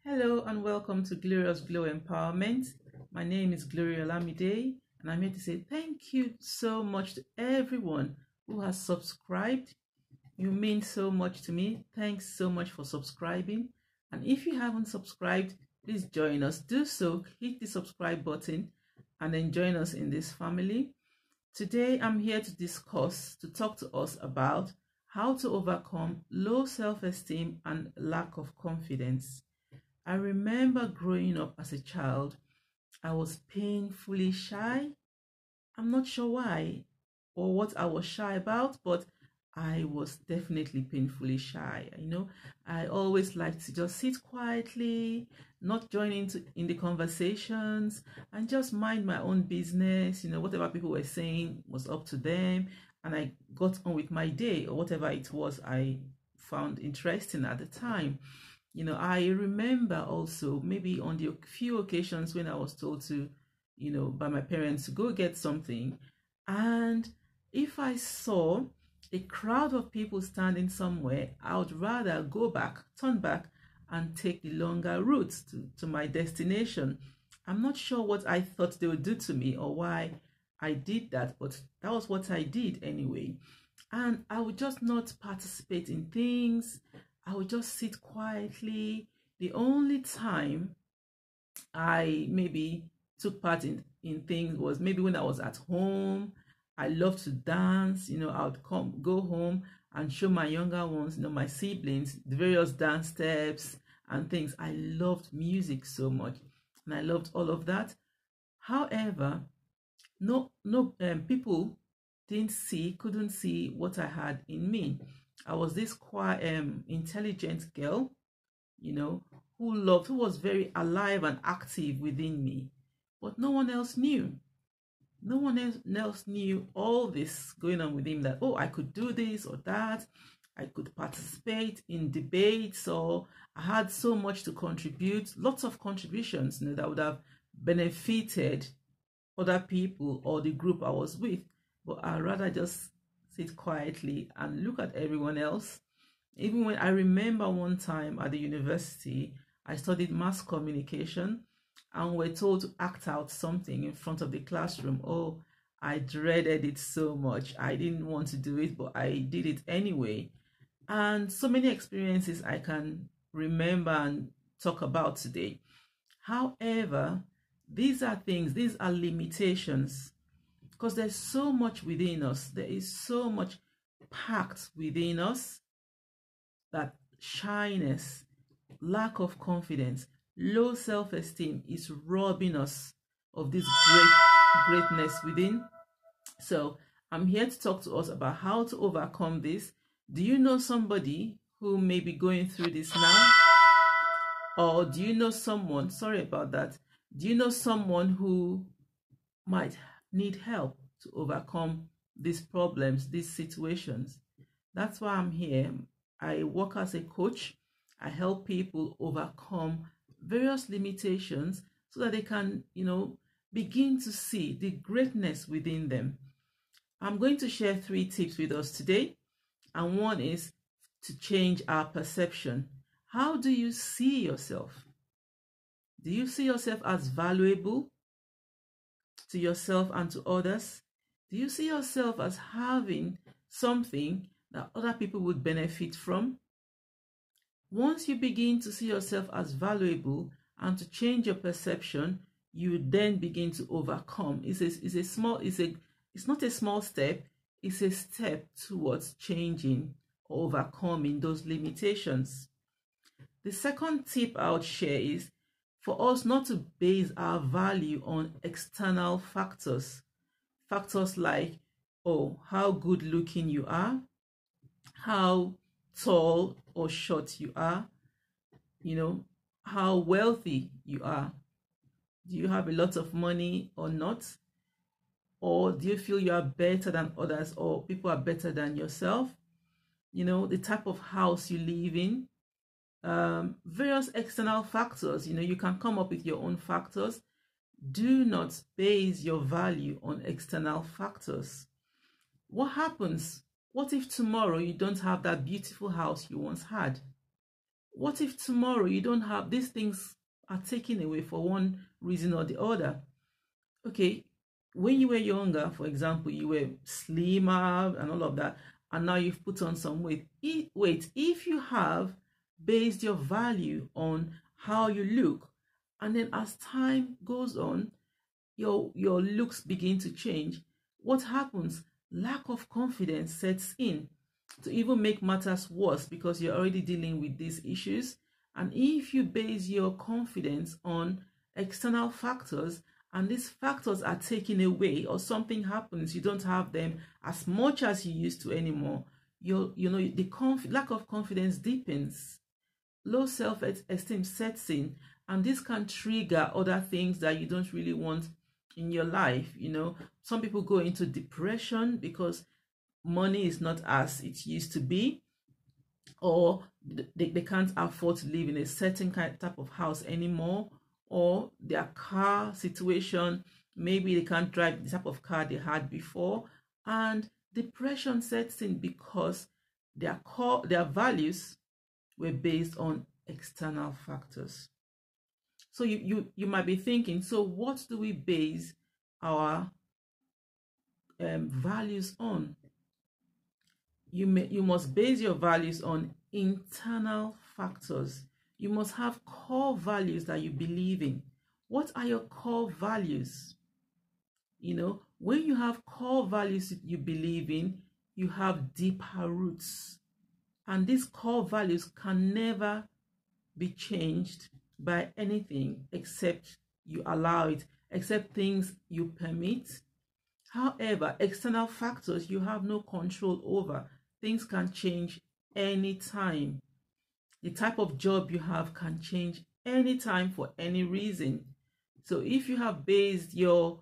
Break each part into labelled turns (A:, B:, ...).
A: Hello and welcome to Glorious Glow Empowerment. My name is Gloria Olamide and I'm here to say thank you so much to everyone who has subscribed. You mean so much to me. Thanks so much for subscribing. And if you haven't subscribed, please join us. Do so, hit the subscribe button and then join us in this family. Today I'm here to talk to us about how to overcome low self-esteem and lack of confidence. I remember growing up as a child, I was painfully shy. I'm not sure why or what I was shy about, but I was definitely painfully shy. I always liked to just sit quietly, not join in the conversations, and just mind my own business. Whatever people were saying was up to them, and I got on with my day or whatever it was I found interesting at the time. I remember also maybe on the few occasions when I was told to, by my parents to go get something. And if I saw a crowd of people standing somewhere, I would rather turn back and take the longer route to my destination. I'm not sure what I thought they would do to me or why I did that, but that was what I did anyway. And I would just not participate in things. I would just sit quietly. The only time I maybe took part in things was maybe when I was at home. I love to dance. I would go home and show my younger ones, my siblings, the various dance steps and things. I loved music so much and I loved all of that. However, people couldn't see what I had in me. I was this quite intelligent girl, who was very alive and active within me. But no one else knew. No one else knew all this going on within that, oh, I could do this or that. I could participate in debates, or I had so much to contribute, lots of contributions, that would have benefited other people or the group I was with. But I'd rather just sit quietly and look at everyone else. Even when I remember one time at the university, I studied mass communication and we're told to act out something in front of the classroom. Oh, I dreaded it so much. I didn't want to do it, but I did it anyway. And so many experiences I can remember and talk about today. However, these are limitations, because there's so much within us. There is so much packed within us that shyness, lack of confidence, low self-esteem is robbing us of this greatness within. So I'm here to talk to us about how to overcome this. Do you know somebody who may be going through this now? Or do you know someone, sorry about that, do you know someone who might need help to overcome these problems, these situations? That's why I'm here. I work as a coach. I help people overcome various limitations so that they can, begin to see the greatness within them. I'm going to share 3 tips with us today. And one is to change our perception. How do you see yourself? Do you see yourself as valuable to yourself and to others? Do you see yourself as having something that other people would benefit from? Once you begin to see yourself as valuable and to change your perception, you then begin to overcome. It's not a small step, it's a step towards changing or overcoming those limitations. The second tip I would share is for us not to base our value on external factors. Factors like, oh, how good looking you are, how tall or short you are, how wealthy you are. Do you have a lot of money or not? Or do you feel you are better than others, or people are better than yourself? The type of house you live in. Various external factors. You can come up with your own factors. Do not base your value on external factors. What happens? What if tomorrow you don't have that beautiful house you once had? What if tomorrow you don't have these things, are taken away for one reason or the other? Okay, when you were younger, for example, you were slimmer and all of that, and now you've put on some weight. If you have based your value on how you look, and then as time goes on, your looks begin to change, what happens? Lack of confidence sets in, to even make matters worse, because you're already dealing with these issues. And if you base your confidence on external factors, and these factors are taken away, or something happens, you don't have them as much as you used to anymore, the lack of confidence deepens, low self-esteem sets in, and this can trigger other things that you don't really want in your life. Some people go into depression because money is not as it used to be, or they can't afford to live in a certain type of house anymore, or their car situation, maybe they can't drive the type of car they had before, and depression sets in because their values were based on external factors. So you might be thinking, so what do we base our values on? You must base your values on internal factors. You must have core values that you believe in. What are your core values? When you have core values you believe in, you have deeper roots. And these core values can never be changed by anything except you allow it, except things you permit. However, external factors you have no control over. Things can change anytime. The type of job you have can change anytime for any reason. So if you have based your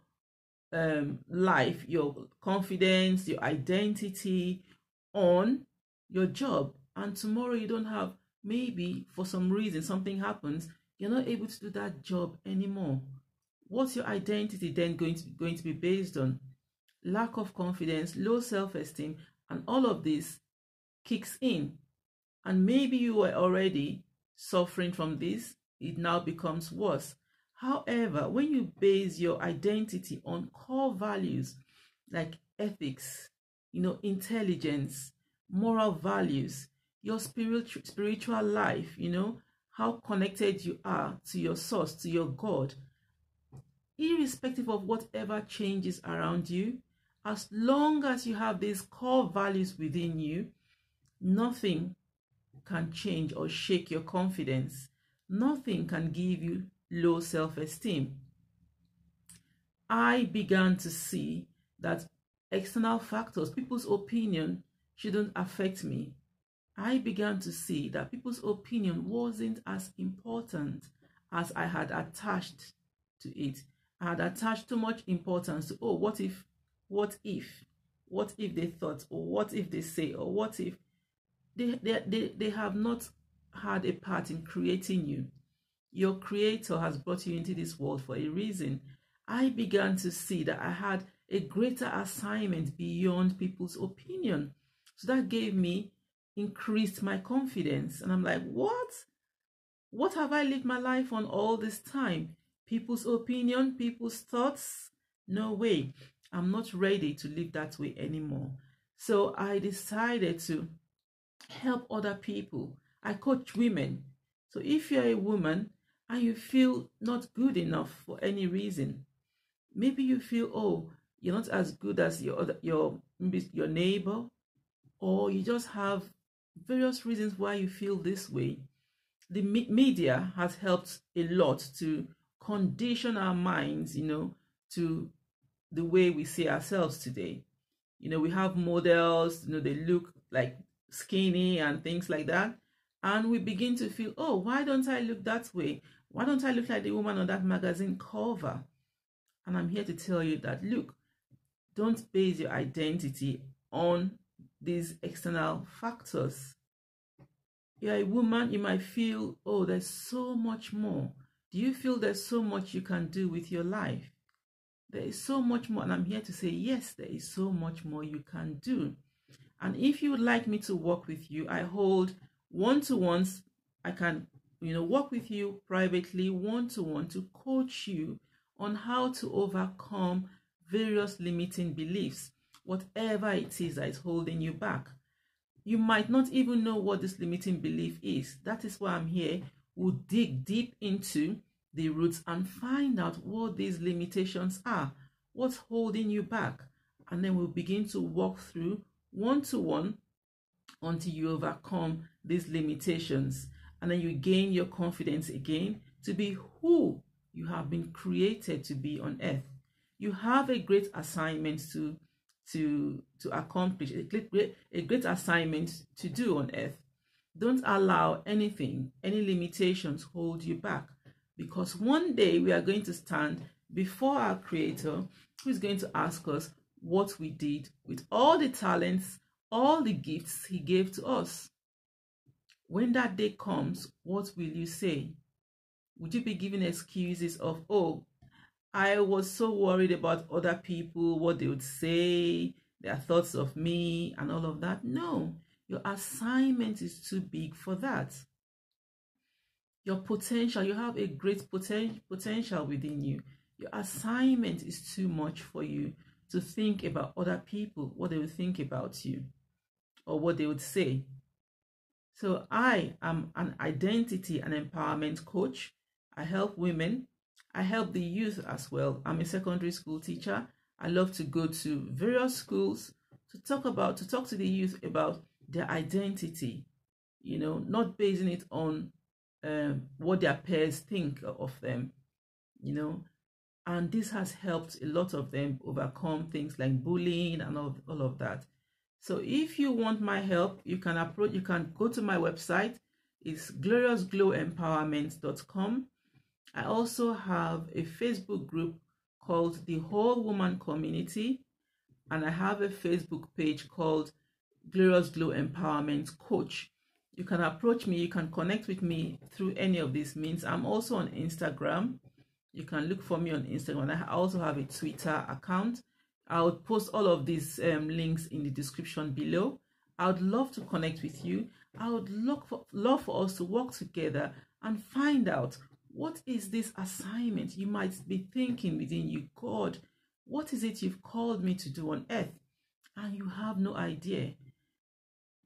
A: life, your confidence, your identity on your job, and tomorrow you don't have, maybe for some reason something happens, you're not able to do that job anymore, what's your identity then going to be based on? Lack of confidence, low self-esteem, and all of this kicks in. And maybe you were already suffering from this, it now becomes worse. However, when you base your identity on core values like ethics, intelligence, moral values, your spiritual life, how connected you are to your source, to your God, irrespective of whatever changes around you, as long as you have these core values within you, nothing can change or shake your confidence. Nothing can give you low self-esteem. I began to see that external factors, people's opinion, shouldn't affect me. I began to see that people's opinion wasn't as important as I had attached to it. I had attached too much importance to, what if they thought, or what if they say, or what if they have not had a part in creating you. Your creator has brought you into this world for a reason. I began to see that I had a greater assignment beyond people's opinion. So that gave me, increased my confidence. And I'm like, what have I lived my life on all this time? People's opinion, people's thoughts? No way. I'm not ready to live that way anymore. So I decided to help other people. I coach women. So if you're a woman and you feel not good enough for any reason, maybe you feel, you're not as good as your neighbor, or you just have various reasons why you feel this way. The media has helped a lot to condition our minds, to the way we see ourselves today. We have models, they look like skinny and things like that. And we begin to feel, why don't I look that way? Why don't I look like the woman on that magazine cover? And I'm here to tell you that, look, don't base your identity on these external factors. You're a woman, you might feel, there's so much more. Do you feel there's so much you can do with your life? There is so much more, and I'm here to say, yes, there is so much more you can do. And if you would like me to work with you, I hold one-to-ones I can, work with you privately, one-to-one, to coach you on how to overcome various limiting beliefs, whatever it is that is holding you back. You might not even know what this limiting belief is. That is why I'm here. We'll dig deep into the roots and find out what these limitations are, what's holding you back. And then we'll begin to walk through one-to-one until you overcome these limitations. And then you gain your confidence again to be who you have been created to be on earth. You have a great assignment to accomplish, a great assignment to do on earth. Don't allow anything, any limitations hold you back, because one day we are going to stand before our Creator, who is going to ask us what we did with all the talents, all the gifts He gave to us. When that day comes, what will you say? Would you be giving excuses of, oh, I was so worried about other people, what they would say, their thoughts of me, and all of that? No, your assignment is too big for that. Your potential, you have a great potential within you. Your assignment is too much for you to think about other people, what they would think about you, or what they would say. So I am an identity and empowerment coach. I help women. I help the youth as well. I'm a secondary school teacher. I love to go to various schools to talk to the youth about their identity, not basing it on what their peers think of them, and this has helped a lot of them overcome things like bullying and all of that. So if you want my help, you can go to my website. It's gloriousglowempowerment.com. I also have a Facebook group called the Whole Woman Community, and I have a Facebook page called Glorious Glow Empowerment Coach. You can approach me, you can connect with me through any of these means. I'm also on Instagram. You can look for me on Instagram. I also have a Twitter account. I would post all of these links in the description below. I would love to connect with you. I would love for us to work together and find out, what is this assignment you might be thinking within you? God, what is it you've called me to do on earth? And you have no idea.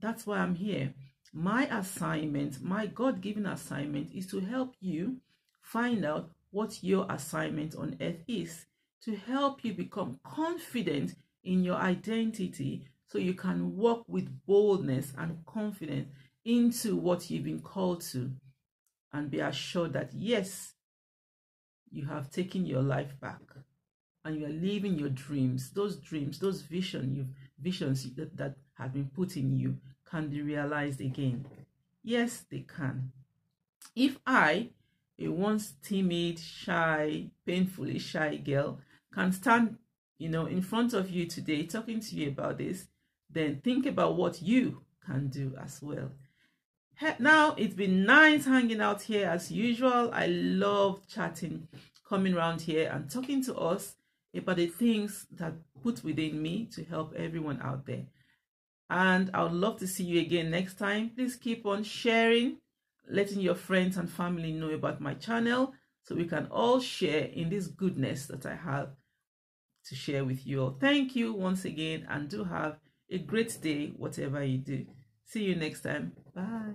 A: That's why I'm here. My assignment, my God-given assignment, is to help you find out what your assignment on earth is, to help you become confident in your identity so you can walk with boldness and confidence into what you've been called to, and be assured that yes, you have taken your life back and you are living your dreams, those visions that have been put in you can be realized again. Yes, they can. If I, a once timid, shy, painfully shy girl, can stand, in front of you today talking to you about this, then think about what you can do as well. Now, it's been nice hanging out here as usual. I love chatting, coming around here and talking to us about the things that put within me to help everyone out there. And I would love to see you again next time. Please keep on sharing, letting your friends and family know about my channel so we can all share in this goodness that I have to share with you all. Thank you once again, and do have a great day, whatever you do. See you next time. Bye.